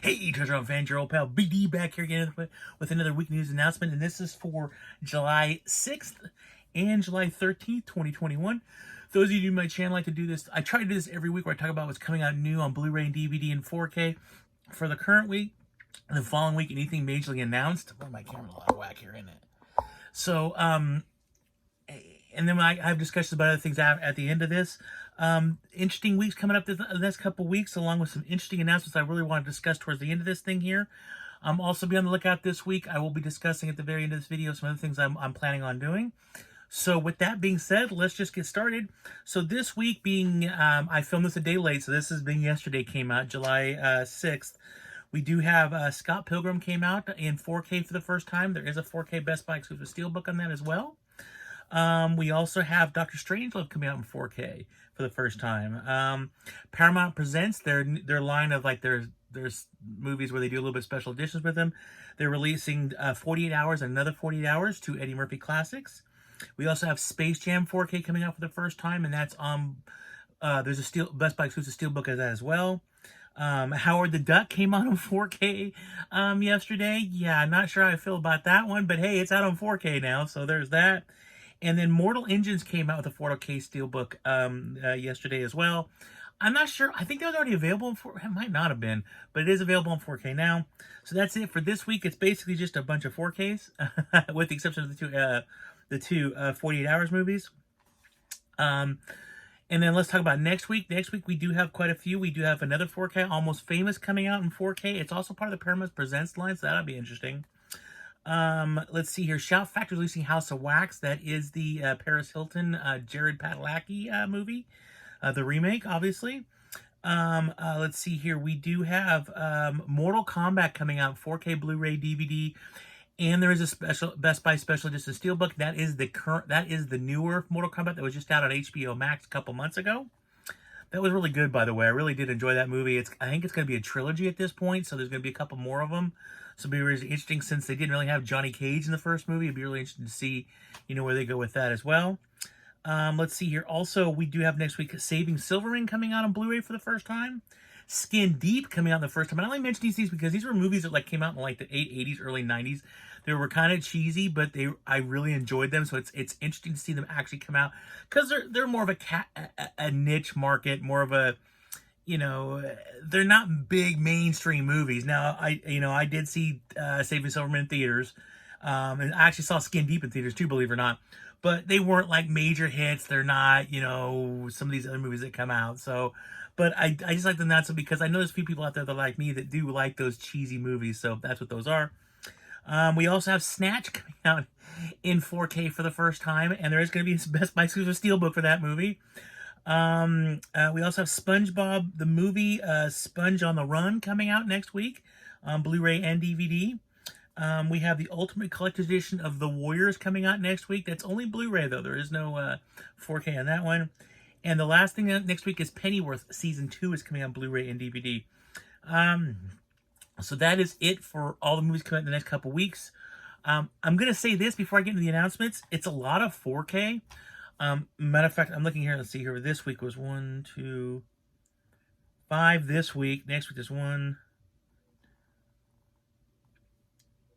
Hey, Treasure Hunt fans, your old pal BD back here again with another week news announcement, and this is for July 6th and July 13th, 2021. Those of you who do my channel like to do this, I try to do this every week where I talk about what's coming out new on Blu-ray and DVD and 4K for the current week, the following week, anything majorly announced. Oh, my camera's a lot of whack here, isn't it? So, and then I have discussions about other things at the end of this. Interesting weeks coming up the next couple weeks, along with some interesting announcements I really want to discuss towards the end of this thing here. Also be on the lookout this week. I will be discussing at the very end of this video some other things I'm planning on doing. So with that being said, let's just get started. So this week being, I filmed this a day late, so this is being yesterday came out, July 6th. We do have Scott Pilgrim came out in 4K for the first time. There is a 4K Best Buy exclusive steelbook on that as well. We also have Doctor Strangelove coming out in 4K for the first time. Paramount presents their line of like there's movies where they do a little bit of special editions with them. They're releasing 48 Hours, another 48 Hours, two Eddie Murphy classics. We also have Space Jam 4K coming out for the first time, and that's on there's a Best Buy exclusive steelbook of that as well. Howard the Duck came out on 4K yesterday. Yeah, not sure how I feel about that one, but hey, it's out on 4K now, so there's that. And then Mortal Engines came out with a 4K steelbook yesterday as well. I'm not sure. I think that was already available in 4K. It might not have been, but it is available in 4K now. So that's it for this week. It's basically just a bunch of 4Ks, with the exception of the two 48 Hours movies. And then let's talk about next week. Next week, we do have quite a few. We do have another 4K, Almost Famous, coming out in 4K. It's also part of the Paramount Presents line, so that'll be interesting. Let's see here. Shout Factory releasing House of Wax. That is the Paris Hilton, Jared Padalecki movie. The remake, obviously. Let's see here. We do have Mortal Kombat coming out, 4K Blu-ray DVD. And there is a special Best Buy special edition steelbook. That is the newer Mortal Kombat that was just out on HBO Max a couple months ago. That was really good, by the way. I really did enjoy that movie. I think it's going to be a trilogy at this point, so there's going to be a couple more of them. So it'll be really interesting since they didn't really have Johnny Cage in the first movie. It'd be really interesting to see, where they go with that as well. Let's see here. Also, we do have next week Saving Silverman coming out on Blu-ray for the first time. Skin Deep coming out the first time. And I only mention these because these were movies that came out in like the 80s, early 90s. They were kind of cheesy, but I really enjoyed them. So it's interesting to see them actually come out because they're more of a niche market, more of a, they're not big mainstream movies. Now I did see Saving Silverman in theaters, and I actually saw Skin Deep in theaters too, believe it or not. But they weren't like major hits. They're not, some of these other movies that come out. So, but I just like them that, so because I know there's a few people out there that like me that do like those cheesy movies. So that's what those are. We also have Snatch coming out in 4K for the first time, and there is going to be a Best Buy exclusive steelbook for that movie. We also have SpongeBob the movie, Sponge on the Run, coming out next week on Blu-ray and DVD. We have the Ultimate Collector's Edition of The Warriors coming out next week. That's only Blu-ray, though. There is no 4K on that one. And the last thing next week is Pennyworth. Season 2 is coming on Blu-ray and DVD. So that is it for all the movies coming out in the next couple weeks. I'm going to say this before I get into the announcements. It's a lot of 4K. Matter of fact, I'm looking here. Let's see here. This week was 1, 2, 5 this week. Next week is 1,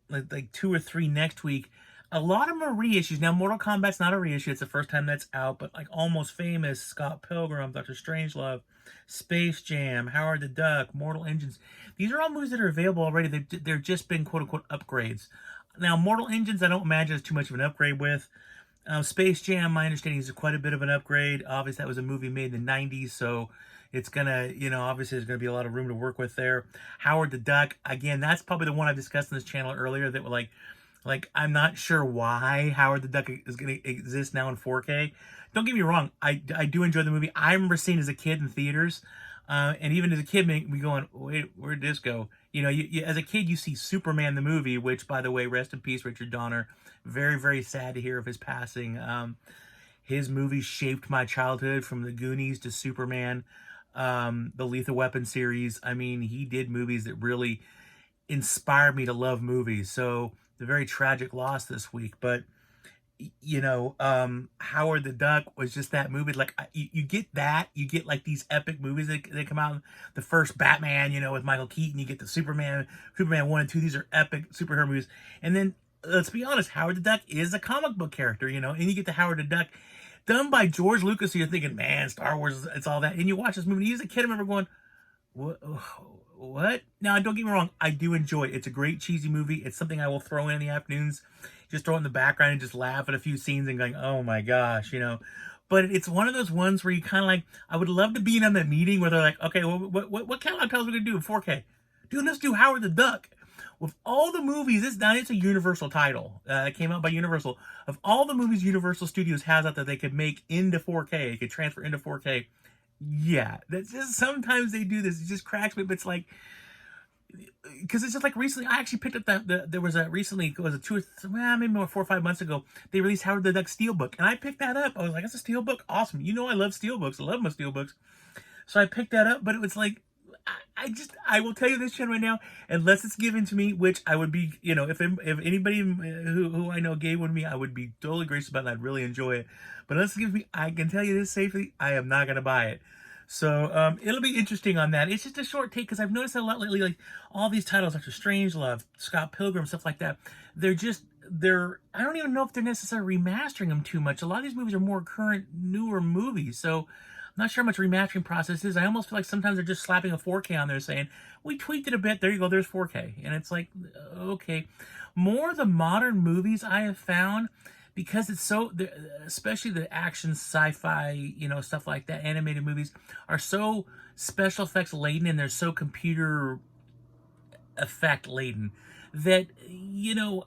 like 2 or 3 next week. A lot of them are reissues. Now, Mortal Kombat's not a reissue. It's the first time that's out. But like Almost Famous, Scott Pilgrim, Doctor Strangelove, Space Jam, Howard the Duck, Mortal Engines. These are all movies that are available already. They're just been quote-unquote upgrades. Now, Mortal Engines, I don't imagine it's too much of an upgrade with. Space Jam, my understanding is quite a bit of an upgrade. Obviously, that was a movie made in the 90s, so it's going to, obviously there's going to be a lot of room to work with there. Howard the Duck, again, that's probably the one I've discussed on this channel earlier that were like I'm not sure why Howard the Duck is going to exist now in 4K. Don't get me wrong, I do enjoy the movie. I remember seeing it as a kid in theaters, and even as a kid, me going, wait, where'd this go? As a kid, you see Superman the movie, which, by the way, rest in peace, Richard Donner. Very, very sad to hear of his passing. His movies shaped my childhood, from The Goonies to Superman, the Lethal Weapon series. I mean, he did movies that really inspired me to love movies. So, the very tragic loss this week. But Howard the Duck was just that movie. Like you get that, you get like these epic movies that come out. The first Batman, with Michael Keaton. You get the Superman 1 and 2. These are epic superhero movies. And then let's be honest, Howard the Duck is a comic book character, and you get the Howard the Duck done by George Lucas. So you're thinking, man, Star Wars, it's all that. And you watch this movie, and you as a kid, I remember going, what? Now, don't get me wrong, I do enjoy it. It's a great cheesy movie. It's something I will throw in the afternoons, just throw it in the background and just laugh at a few scenes and going, oh my gosh. But it's one of those ones where you kind of like, I would love to be in on that meeting where they're like, okay, well, what catalog titles are we going to do in 4K? Dude, let's do Howard the Duck. With all the movies, it's a Universal title. It came out by Universal. Of all the movies Universal Studios has out that they could make into 4K, they could transfer into 4K. Yeah, that's just, sometimes they do this. It just cracks me, but it's like, because it's just like recently, I actually picked up there was recently, it was maybe more 4 or 5 months ago, they released Howard the Duck Steelbook, and I picked that up. I was like, that's a Steelbook? Awesome. I love Steelbooks. I love my Steelbooks. So I picked that up, but it was like, I will tell you this, Chen, right now, unless it's given to me, which I would be, if anybody who I know gave one to me, I would be totally gracious about it, and I'd really enjoy it. But unless it's given to me, I can tell you this safely, I am not going to buy it. So it'll be interesting on that. It's just a short take, because I've noticed a lot lately, like all these titles, Dr. Strangelove, Scott Pilgrim, stuff like that, I don't even know if they're necessarily remastering them too much. A lot of these movies are more current, newer movies, so I'm not sure how much remastering process is. I almost feel like sometimes they're just slapping a 4K on there saying, we tweaked it a bit, there you go, there's 4K. And it's like, okay. More of the modern movies I have found, because it's so, especially the action, sci-fi, stuff like that, animated movies, are so special effects laden, and they're so computer effect laden that,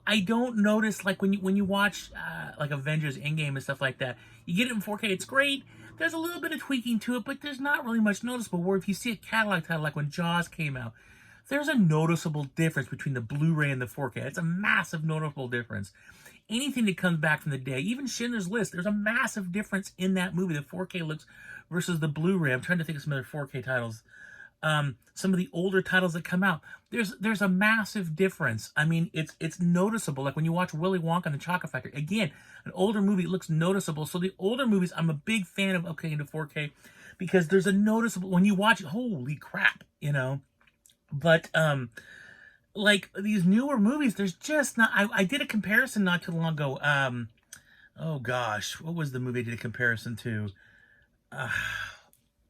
I don't notice, like when you watch like Avengers Endgame and stuff like that, you get it in 4K, it's great. There's a little bit of tweaking to it, but there's not really much noticeable. Where if you see a catalog title, like when Jaws came out, there's a noticeable difference between the Blu-ray and the 4K. It's a massive noticeable difference. Anything that comes back from the day, even Schindler's List, there's a massive difference in that movie, the 4K looks versus the Blu-ray. I'm trying to think of some other 4K titles. Some of the older titles that come out, there's a massive difference. I mean, it's noticeable. Like when you watch Willy Wonka and the Chocolate Factory, again, an older movie, it looks noticeable. So the older movies, I'm a big fan of upgrading to 4K, because there's a noticeable, when you watch it, holy crap, But like these newer movies, there's just not. I did a comparison not too long ago. Oh gosh, what was the movie I did a comparison to?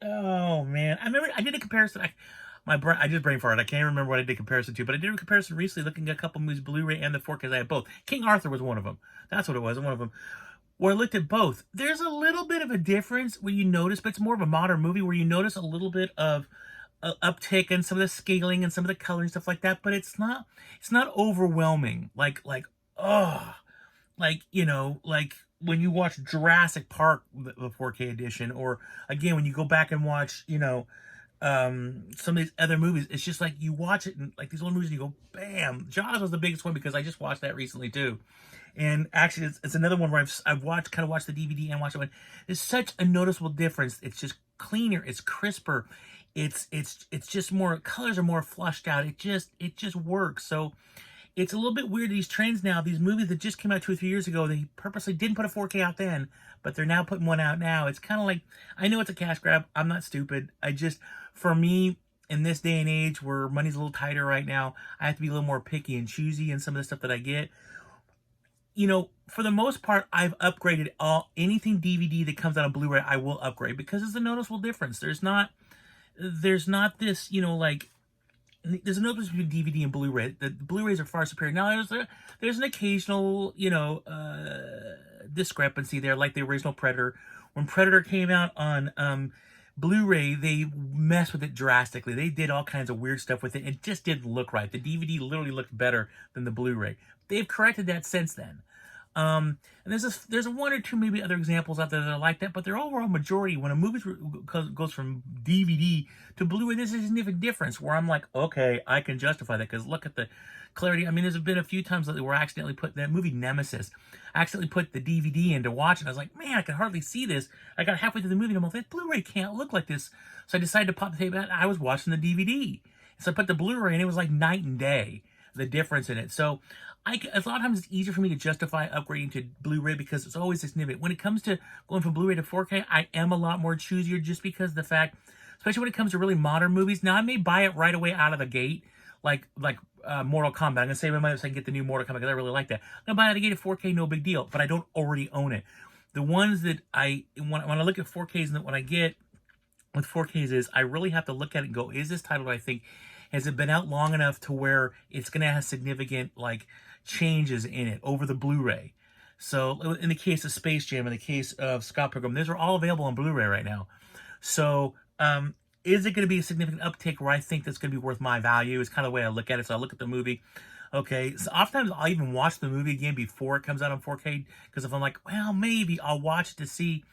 Oh man, I remember I did a comparison. I just brain farted. I can't remember what I did a comparison to, but I did a comparison recently, looking at a couple movies, Blu-ray and the 4K, because I had both. King Arthur was one of them. That's what it was. One of them. Where I looked at both. There's a little bit of a difference where you notice, but it's more of a modern movie where you notice a little bit of uptick in some of the scaling and some of the coloring, stuff like that. But it's not overwhelming. Like when you watch Jurassic Park, the 4K edition, or again when you go back and watch, some of these other movies, it's just like you watch it and like these old movies and you go, bam. Jaws was the biggest one because I just watched that recently too. And actually, it's another one where I've watched the DVD and watched it. There's such a noticeable difference. It's just cleaner. It's crisper. It's just more, colors are more flushed out. It just works. So it's a little bit weird, these trends now. These movies that just came out 2 or 3 years ago, they purposely didn't put a 4K out then, but they're now putting one out now. It's kind of like, I know it's a cash grab. I'm not stupid. For me, in this day and age where money's a little tighter right now, I have to be a little more picky and choosy in some of the stuff that I get. For the most part, I've upgraded anything DVD that comes out on Blu-ray, I will upgrade, because it's a noticeable difference. There's not this, there's a notice between DVD and Blu-ray. The Blu-rays are far superior. Now, there's an occasional, discrepancy there, like the original Predator. When Predator came out on Blu-ray, they messed with it drastically. They did all kinds of weird stuff with it. It just didn't look right. The DVD literally looked better than the Blu-ray. They've corrected that since then. And there's one or two maybe other examples out there that are like that, but their overall majority, when a movie goes from DVD to Blu-ray, there's a significant difference where I'm like, okay, I can justify that, because look at the clarity. I mean, there's been a few times that where I accidentally put that movie Nemesis, I accidentally put the DVD in to watch it. I was like, man, I can hardly see this. I got halfway through the movie and I'm like, that Blu-ray can't look like this. So I decided to pop the tape out. I was watching the DVD. So I put the Blu-ray and it was like night and day. the difference in it. So a lot of times it's easier for me to justify upgrading to Blu-ray because it's always significant. When it comes to going from Blu-ray to 4K, I am a lot more choosier just because of the fact, especially when it comes to really modern movies. Now, I may buy it right away out of the gate, like Mortal Kombat. I'm going to save my money so I can get the new Mortal Kombat because I really like that. I'm going to buy it out of the gate at 4K, no big deal, but I don't already own it. The ones that when I look at 4Ks and what I get with 4Ks is I really have to look at it and go, is this title I think, has it been out long enough to where it's going to have significant, like, changes in it over the Blu-ray? So in the case of Space Jam, in the case of Scott Pilgrim, these are all available on Blu-ray right now. So is it going to be a significant uptick where I think that's going to be worth my value? Is kind of the way I look at it. So I look at the movie. Okay, so oftentimes I'll even watch the movie again before it comes out on 4K, because if I'm like, well, maybe I'll watch it to see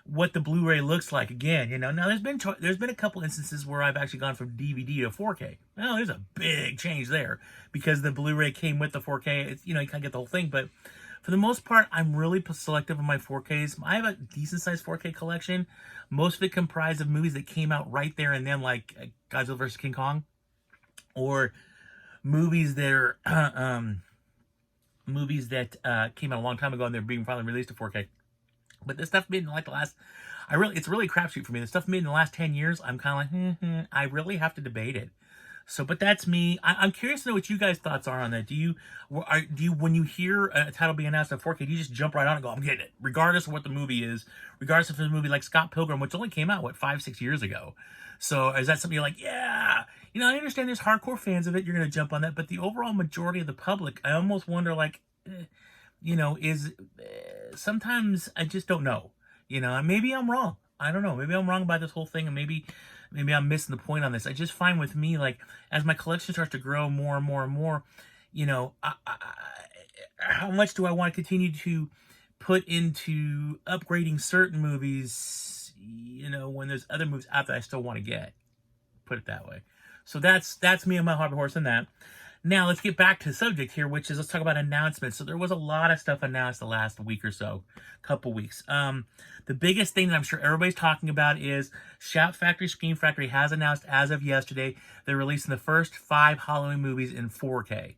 what the Blu-ray looks like again. You know, now there's been a couple instances where I've actually gone from DVD to 4K. Well, there's a big change there because the Blu-ray came with the 4K. It's, you know, you kind of get the whole thing, but for the most part, I'm really selective of my 4Ks. I have a decent-sized 4K collection. Most of it comprised of movies that came out right there and then, like Godzilla vs. King Kong, or movies that are came out a long time ago and they're being finally released to 4K. But this stuff made in like the last, it's really a crapshoot for me. The stuff made in the last 10 years, I'm kind of like, I really have to debate it. So, but that's me. I'm curious to know what you guys' thoughts are on that. Do you, when you hear a title being announced on 4K, do you just jump right on and go, I'm getting it, regardless of what the movie is, regardless if it's a movie like Scott Pilgrim, which only came out, 5-6 years ago? So is that something you're like, yeah, you know, I understand there's hardcore fans of it, you're going to jump on that, but the overall majority of the public, I almost wonder, like, you know, sometimes I just don't know, you know, and maybe I'm wrong. I don't know. Maybe I'm wrong about this whole thing, and maybe I'm missing the point on this. I just find with me, like, as my collection starts to grow more and more and more, you know, how much do I want to continue to put into upgrading certain movies, you know, when there's other movies out there I still want to get, put it that way. So that's me and my hobby horse in that. Now, let's get back to the subject here, which is, let's talk about announcements. So there was a lot of stuff announced the last week or so, couple weeks. The biggest thing that I'm sure everybody's talking about is Shout Factory Scream Factory has announced as of yesterday they're releasing the first 5 Halloween movies in 4K.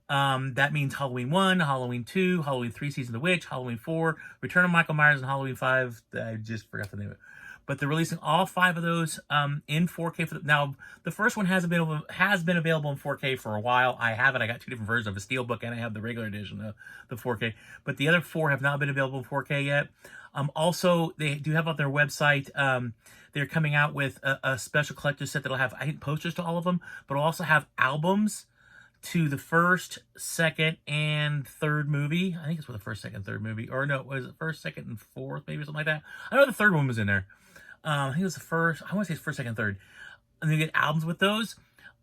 That means Halloween 1, Halloween 2, Halloween 3, Season of the Witch, Halloween 4, Return of Michael Myers, and Halloween 5. I just forgot the name of it. But they're releasing all 5 of those in 4K. Now, the first one has been available in 4K for a while. I have it. I got 2 different versions of a Steelbook, and I have the regular edition, the 4K. But the other 4 have not been available in 4K yet. Also, they do have on their website, they're coming out with a special collector's set that'll have, I think, posters to all of them, but will also have albums to the first, second, and third movie. I think it's for the first, second, third movie. Or no, was it first, second, and fourth, maybe, something like that? I know the third one was in there. I think it was the first, I want to say it's first, second, third. And they get albums with those.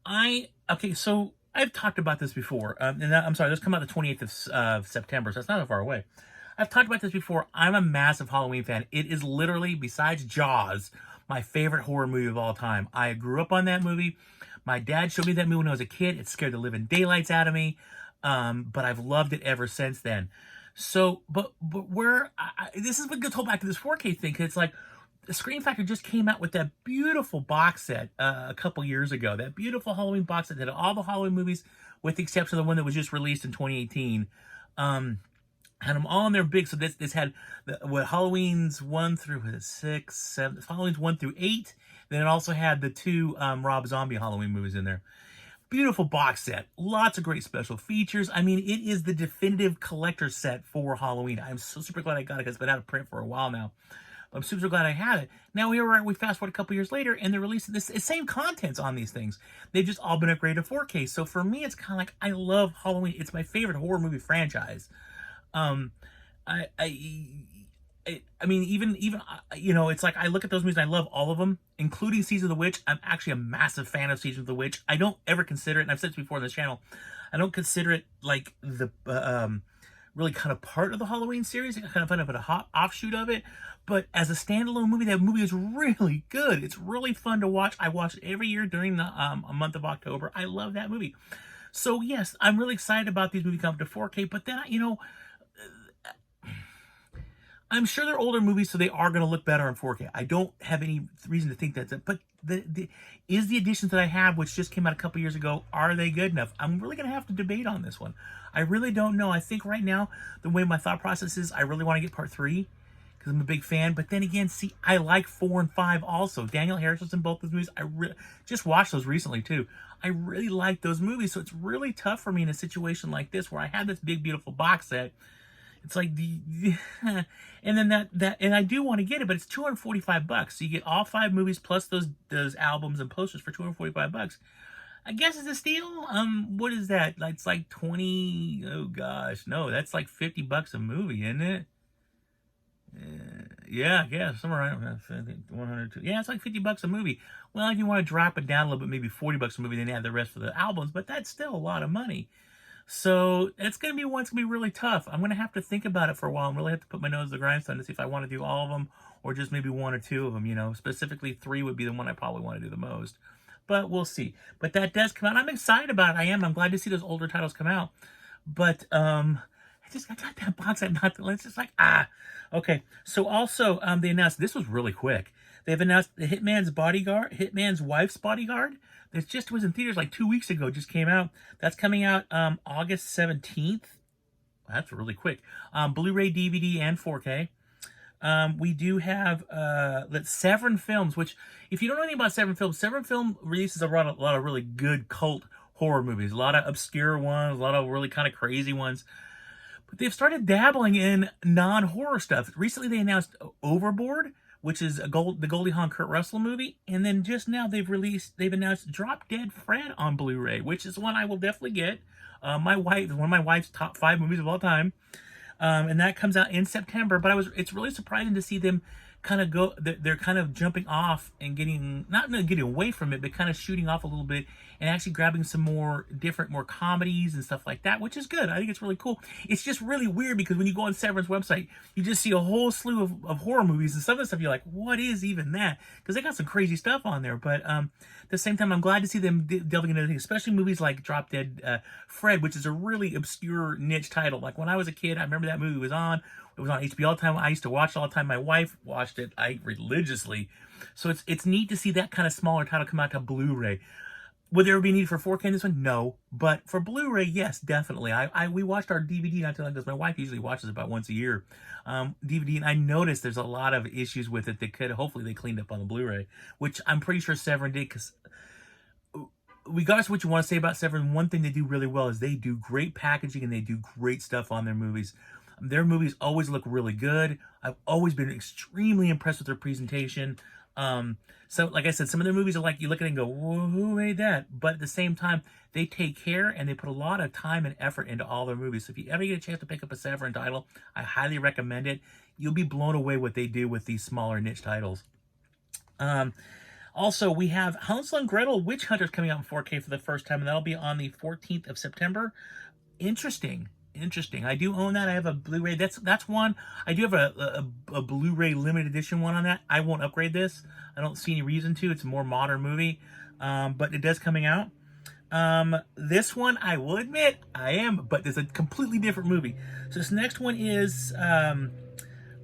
Okay, so I've talked about this before. I'm sorry, those come out the 28th of September, so it's not that far away. I've talked about this before. I'm a massive Halloween fan. It is literally, besides Jaws, my favorite horror movie of all time. I grew up on that movie. My dad showed me that movie when I was a kid. It scared the living daylights out of me. But I've loved it ever since then. So, but where, this is what gets hold back to this 4K thing, because it's like, the Scream Factory just came out with that beautiful box set a couple years ago. That beautiful Halloween box set that had all the Halloween movies, with the exception of the one that was just released in 2018. Had them all in their big. So this had Halloween's 1 through 6, 7. Halloween's 1 through 8. Then it also had the 2 Rob Zombie Halloween movies in there. Beautiful box set. Lots of great special features. I mean, it is the definitive collector set for Halloween. I'm so super glad I got it because it's been out of print for a while now. I'm super glad I have it. Now we fast forward a couple years later, and they're releasing this same contents on these things. They've just all been upgraded to 4K. So for me, it's kind of like, I love Halloween. It's my favorite horror movie franchise. I mean, even you know, it's like I look at those movies and I love all of them, including Season of the Witch. I'm actually a massive fan of Season of the Witch. I don't ever consider it, and I've said this before on this channel, I don't consider it like the really kind of part of the Halloween series. I kind of find it a offshoot of it. But as a standalone movie, that movie is really good. It's really fun to watch. I watch it every year during the month of October. I love that movie. So yes, I'm really excited about these movies coming to 4K. But then, you know, I'm sure they're older movies, so they are going to look better in 4K. I don't have any reason to think that's it. But is the editions that I have, which just came out a couple years ago, are they good enough? I'm really going to have to debate on this one. I really don't know. I think right now, the way my thought process is, I really want to get part 3 because I'm a big fan. But then again, see, I like 4 and 5 also. Daniel Harris was in both those movies. I just watched those recently too. I really like those movies, so it's really tough for me in a situation like this where I have this big, beautiful box set. It's like and then that and I do want to get it, but it's $245. So you get all 5 movies plus those albums and posters for $245. I guess it's a steal. What is that? Like, it's like 20. Oh gosh, no, that's like $50 a movie, isn't it? Yeah, somewhere around 100. Yeah, it's like $50 a movie. Well, if you want to drop it down a little bit, maybe $40 a movie, then add the rest for the albums. But that's still a lot of money. So it's gonna be really tough. I'm gonna have to think about it for a while and really have to put my nose to the grindstone to see if I want to do all of them or just maybe 1 or 2 of them. You know, specifically 3 would be the one I probably want to do the most. But we'll see. But that does come out. I'm excited about it. I am. I'm glad to see those older titles come out. But I got that box at not. It's just like okay. So also they announced, this was really quick. They've announced the Hitman's Wife's Bodyguard. It just was in theaters like 2 weeks ago. Just came out. That's coming out August 17th. That's really quick. Blu-ray, DVD, and 4K. We do have Severin Films, which, if you don't know anything about Severin Film releases a lot of really good cult horror movies. A lot of obscure ones, a lot of really kind of crazy ones. But they've started dabbling in non-horror stuff. Recently they announced Overboard, which is the Goldie Hawn Kurt Russell movie. And then just now they've announced Drop Dead Fred on Blu-ray, which is one I will definitely get. One of my wife's top 5 movies of all time. And that comes out in September. But it's really surprising to see them kind of go, they're kind of jumping off and not getting away from it, but kind of shooting off a little bit and actually grabbing some more comedies and stuff like that, which is good. I think it's really cool. It's just really weird because when you go on Severin's website, you just see a whole slew of horror movies, and some of the stuff you're like, what is even that? Because they got some crazy stuff on there. But at the same time, I'm glad to see them delving into things, especially movies like Drop Dead Fred, which is a really obscure niche title. Like when I was a kid, I remember that movie was on. It was on HBO all the time. I used to watch it all the time. My wife watched it religiously. So it's neat to see that kind of smaller title come out to Blu-ray. Would there be need for 4K in this one? No. But for Blu-ray, yes, definitely. We watched our DVD not too long ago, because my wife usually watches it about once a year. DVD, and I noticed there's a lot of issues with it that hopefully they cleaned up on the Blu-ray, which I'm pretty sure Severin did, because regardless of what you want to say about Severin, one thing they do really well is they do great packaging and they do great stuff on their movies. Their movies always look really good. I've always been extremely impressed with their presentation. So like I said, some of their movies are like, you look at it and go, who made that? But at the same time, they take care and they put a lot of time and effort into all their movies. So if you ever get a chance to pick up a Severin title, I highly recommend it. You'll be blown away what they do with these smaller niche titles. Also, we have Hansel and Gretel Witch Hunters coming out in 4K for the first time, and that'll be on the 14th of September. Interesting. I do own that. I have a Blu-ray. That's one. I do have a Blu-ray limited edition one on that. I won't upgrade this. I don't see any reason to. It's a more modern movie, but it does coming out. This one, I will admit, I am, but it's a completely different movie. So this next one is,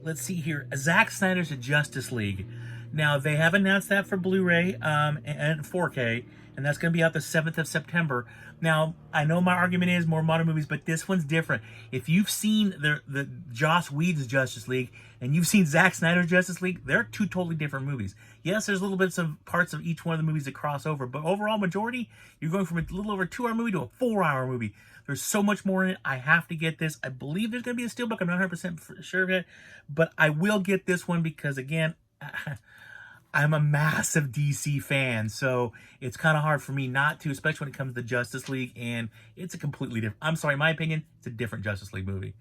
let's see here, Zack Snyder's Justice League. Now, they have announced that for Blu-ray and 4K, and that's going to be out the 7th of September. Now, I know my argument is more modern movies, but this one's different. If you've seen the Joss Whedon's Justice League and you've seen Zack Snyder's Justice League, they're 2 totally different movies. Yes, there's little bits of parts of each one of the movies that cross over, but overall majority, you're going from a little over 2-hour movie to a 4-hour movie. There's so much more in it. I have to get this. I believe there's going to be a steelbook. I'm not 100% sure of it, but I will get this one because, again, I'm a massive DC fan, so it's kind of hard for me not to, especially when it comes to Justice League, and it's a completely different, I'm sorry, in my opinion, it's a different Justice League movie.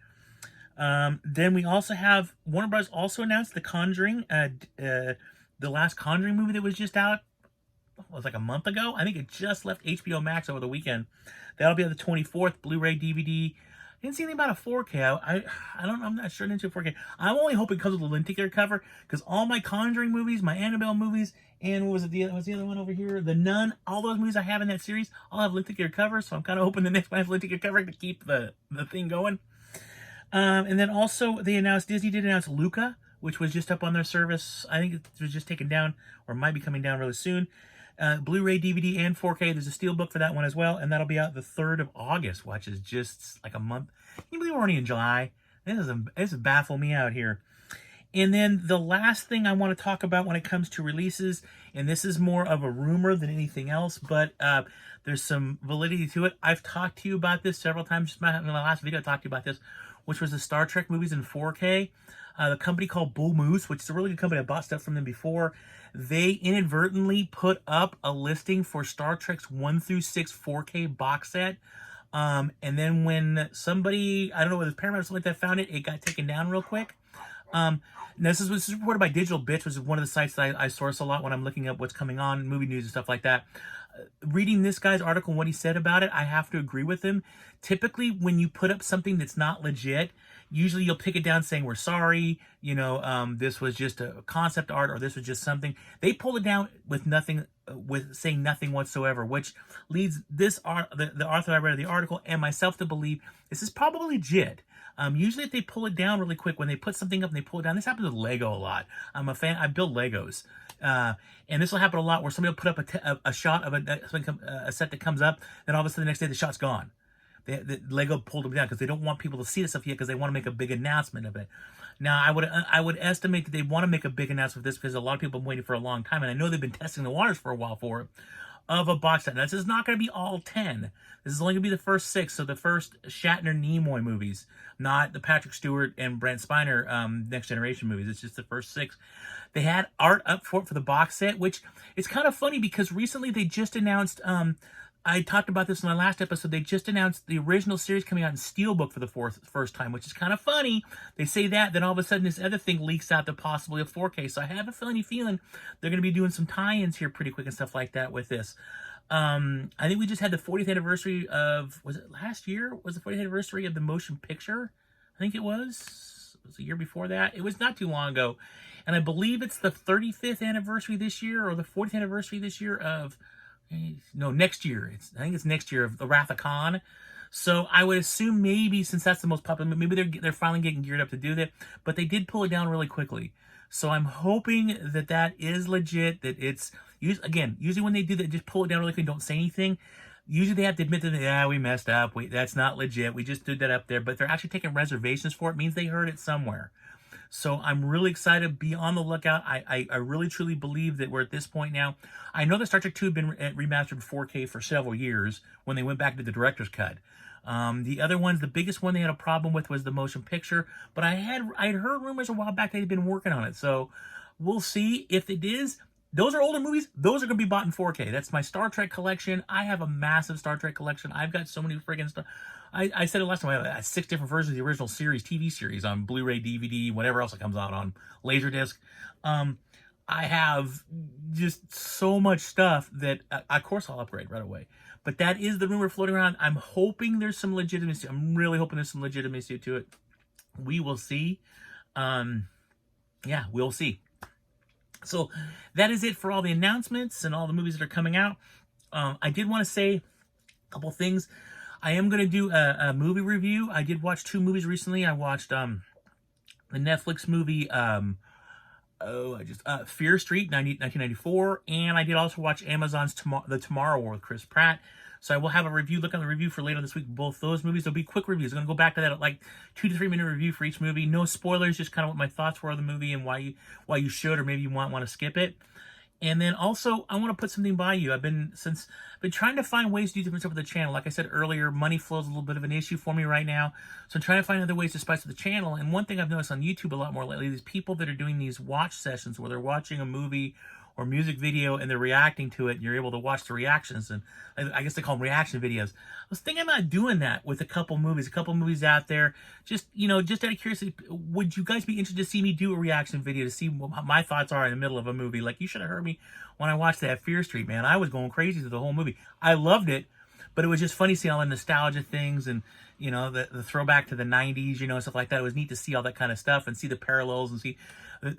Then we also have, Warner Bros. Also announced The Conjuring, the last Conjuring movie that was just out, it was like a month ago. I think it just left HBO Max over the weekend. That'll be on the 24th, Blu-ray, DVD. Didn't see anything about a 4K. I'm not sure into 4K. I'm only hoping it comes with a lint ticket cover, because all my Conjuring movies, my Annabelle movies, and what's the other one over here? The Nun. All those movies I have in that series, all have lint ticket covers. So I'm kind of hoping the next one has lint ticket cover to keep the thing going. And then also Disney did announce Luca, which was just up on their service. I think it was just taken down or might be coming down really soon. Blu-ray, DVD, and 4K. There's a steelbook for that one as well, and that'll be out the 3rd of August, which is just like a month. Can you believe we're already in July? This is baffle me out here. And then the last thing I want to talk about when it comes to releases, and this is more of a rumor than anything else, but there's some validity to it. I've talked to you about this several times. Just in the last video, I talked to you about this, which was the Star Trek movies in 4K. The company called Bull Moose, which is a really good company. I bought stuff from them before. They inadvertently put up a listing for Star Trek's 1 through 6 4K box set. And then when somebody, I don't know, whether it's Paramount or something like that, found it, it got taken down real quick. This is reported by Digital Bits, which is one of the sites that I source a lot when I'm looking up what's coming on, movie news and stuff like that. Reading this guy's article and what he said about it, I have to agree with him. Typically, when you put up something that's not legit, usually you'll take it down saying, we're sorry, this was just a concept art, or this was just something. They pulled it down with nothing, with saying nothing whatsoever, which leads the author I read of the article and myself to believe this is probably legit. Usually if they pull it down really quick, when they put something up and they pull it down, this happens with Lego a lot. I'm a fan, I build Legos. And this will happen a lot where somebody will put up a shot of a set that comes up, then all of a sudden the next day the shot's gone. The Lego pulled them down because they don't want people to see this stuff yet because they want to make a big announcement of it. Now, I would estimate that they want to make a big announcement of this because a lot of people have been waiting for a long time, and I know they've been testing the waters for a while for it, of a box set. Now, this is not going to be all 10. This is only going to be the first 6, so the first Shatner-Nimoy movies, not the Patrick Stewart and Brent Spiner Next Generation movies. It's just the first 6. They had art up for the box set, which is kind of funny because recently they just announced, I talked about this in my last episode, they just announced the original series coming out in Steelbook for the first time, which is kind of funny. They say that, then all of a sudden this other thing leaks out to possibly a 4K. So I have a funny feeling they're going to be doing some tie-ins here pretty quick and stuff like that with this. I think we just had the 40th anniversary of, was it last year? Was the 40th anniversary of the motion picture? I think it was. It was a year before that. It was not too long ago. And I believe it's the 35th anniversary this year, or the 40th anniversary this year of, no, next year. I think it's next year of the Wrath of Khan. So I would assume maybe, since that's the most popular, maybe they're finally getting geared up to do that. But they did pull it down really quickly. So I'm hoping that is legit, that it's, usually when they do that, just pull it down really quick, don't say anything. Usually they have to admit that, yeah, we messed up. That's not legit. We just did that up there. But they're actually taking reservations for it. It means they heard it somewhere. So I'm really excited. Be on the lookout. I really, truly believe that we're at this point now. I know that Star Trek 2 had been remastered in 4K for several years when they went back to the director's cut. The other ones, the biggest one they had a problem with was the motion picture. But I had heard rumors a while back they had been working on it. So we'll see if it is. Those are older movies. Those are going to be bought in 4K. That's my Star Trek collection. I have a massive Star Trek collection. I've got so many friggin' stuff. I said it last time, I have 6 different versions of the original series, TV series, on Blu-ray, DVD, whatever else it comes out on, Laserdisc. I have just so much stuff that, of course, I'll upgrade right away. But that is the rumor floating around. I'm hoping there's some legitimacy. I'm really hoping there's some legitimacy to it. We will see. Yeah, we'll see. So that is it for all the announcements and all the movies that are coming out. I did want to say a couple things. I am going to do a movie review. I did watch 2 movies recently. I watched the Netflix movie Fear Street, 1994, and I did also watch Amazon's The Tomorrow War with Chris Pratt. So I will have a review, look on the review for later this week, both those movies. There'll be quick reviews. I'm going to go back to that, like 2 to 3 minute review for each movie. No spoilers, just kind of what my thoughts were of the movie and why you should, or maybe you want to skip it. And then also, I want to put something by you. I've been trying to find ways to do different stuff with the channel. Like I said earlier, money flow is a little bit of an issue for me right now. So I'm trying to find other ways to spice up the channel. And one thing I've noticed on YouTube a lot more lately, these people that are doing these watch sessions where they're watching a movie or music video and they're reacting to it, and you're able to watch the reactions, and I guess they call them reaction videos. I was thinking about doing that with a couple movies out there. Just out of curiosity, would you guys be interested to see me do a reaction video to see what my thoughts are in the middle of a movie? Like, you should have heard me when I watched that Fear Street, man. I was going crazy through the whole movie. I loved it, but it was just funny seeing all the nostalgia things and, the throwback to the 90s, stuff like that. It was neat to see all that kind of stuff and see the parallels and see.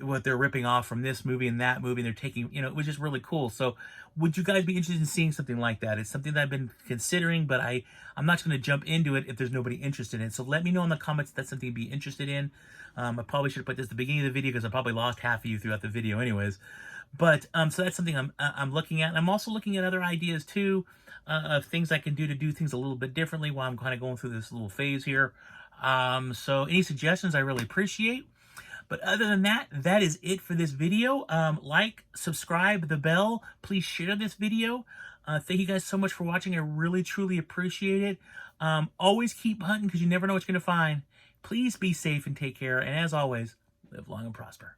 what they're ripping off from this movie and that movie. And they're taking, you know, it was just really cool. So would you guys be interested in seeing something like that? It's something that I've been considering, but I'm not going to jump into it if there's nobody interested in it. So let me know in the comments if that's something to be interested in. I probably should have put this at the beginning of the video because I probably lost half of you throughout the video anyways. But so that's something I'm looking at. And I'm also looking at other ideas too, of things I can do to do things a little bit differently while I'm kind of going through this little phase here. So any suggestions I really appreciate. But other than that, that is it for this video. Like, subscribe, the bell. Please share this video. Thank you guys so much for watching. I really, truly appreciate it. Always keep hunting because you never know what you're going to find. Please be safe and take care. And as always, live long and prosper.